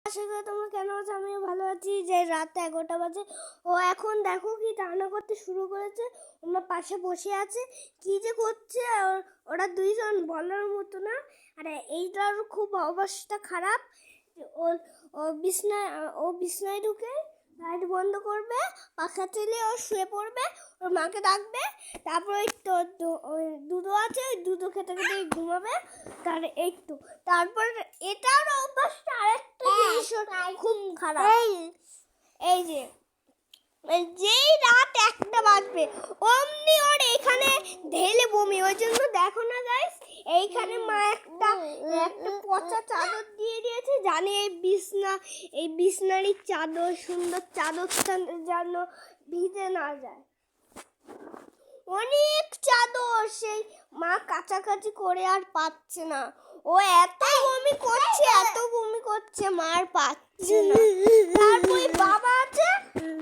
আশা করি তোমরা কেন আছো? আমিও ভালো আছি। যে রাত 11টা বাজে, ও এখন দেখো কি রান্না করতে শুরু করেছে। ওনার পাশে বসে আছে, কি যে করছে ওরা দুইজন বলার মতো না। আরে এইটার খুব অবস্থা খারাপ। ও বিছনায় ঢুকে লাইট বন্ধ করবে, পাখা চালিয়ে ও শুয়ে পড়বে, ওর মাকে ডাকবে, তারপর ওই দুধও আছে, ওই দুধও খেতে খেতে ঘুমাবে। তারপর এটার অভ্যাসটা আরেকটা জিনিস খুব খারাপ। এই যে যেই রাত 1টা বাজবে অমনি ওর এখানে ঢেলে বমি। ওই জন্য দেখো না গাইস, এইখানে মা একটা পচা চাদর দিয়ে দিয়েছে, জানি এই বিছনারই চাদর, সুন্দর চাদরটা যেন ভিজে না যায়। অনেক চাদর, সেই মা কাচাকাচি করে আর পাচ্ছে না। ও এত বমি করছে মার পাচ্ছে না। তারপর বাবা আছে,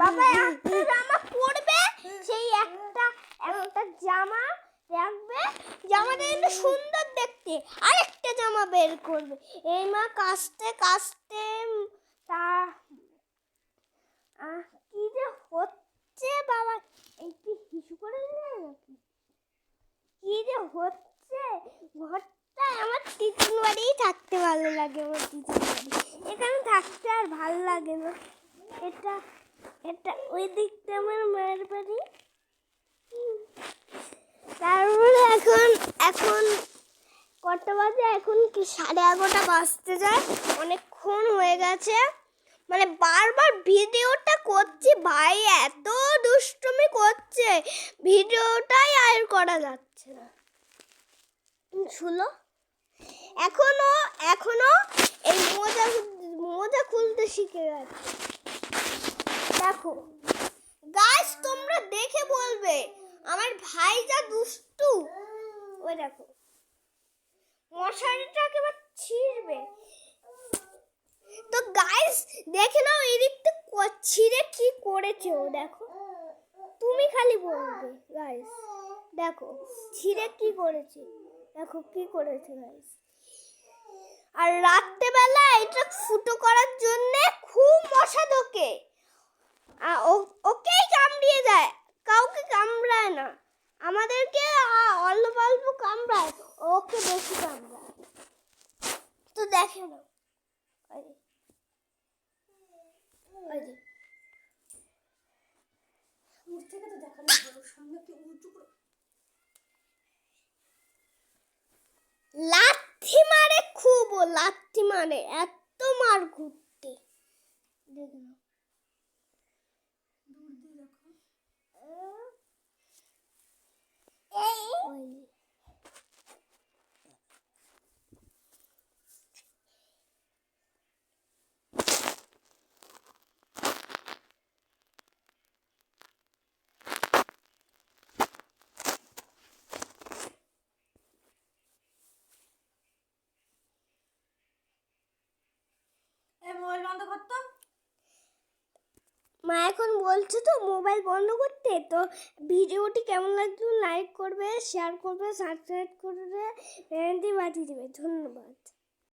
বাবা একটা জামা পরবে, সেই একটা জামা রাখবে, জামাটা কিন্তু সুন্দর দেখতে, আরেকটা জামা বের করবে। এই মা কাচতে তা কি যে হচ্ছে বাবা, একটু হিসু করে দিলে নাকি? কি যে হচ্ছে ঘরটা, আমার টিচুন বাড়িই থাকতে ভালো লাগে। আমার টিচুন বাড়ি এখানে থাকতে আর ভালো লাগে না। এটা ওই দিকটা আমার মায়ের বাড়ি। তারপরে এখন কটা বাজে? এখন কি 11:30 বাজতে যায়, অনেকক্ষণ হয়ে গেছে। মানে বারবার ভিডিওটা করছি, ভাই এত দুষ্টুমি করছে, ভিডিওটাই আর করা যাচ্ছে না। শুনো, এখনো এই মোজা খুলতে শিখে গেছে। দেখো গাইস, তোমরা দেখে বলবে আমার ভাই যা দুষ্টু। ওই দেখো মশারিটা একেবারে ছিঁড়বে। তো গাইস দেখে নাও এদিকটা ছিঁড়ে কি করেছে ও। দেখো, তুমি খালি বলবে গাইস, দেখো ছিঁড়ে কি করেছে, দেখো কি করেছে গাইস। আর রাত্রেবেলা এটা ফুটো করার জন্য খুব মশা ঢোকে, ওকেই কামড়িয়ে যায়, কাউকে কামড়ায় না। আমাদেরকে অল্প অল্প কামড়ায়, ওকে বেশি কামড়ায়। তো দেখে না, লাথি মারে, খুব লাথি মারে, এত মার ঘুরতে। দেখো মা এখন বলছে তো মোবাইল বন্ধ করতে। তো ভিডিওটি কেমন লাগলো লাইক করবে, শেয়ার করবে, সাবস্ক্রাইব করবে, বাজিয়ে দেবে। ধন্যবাদ।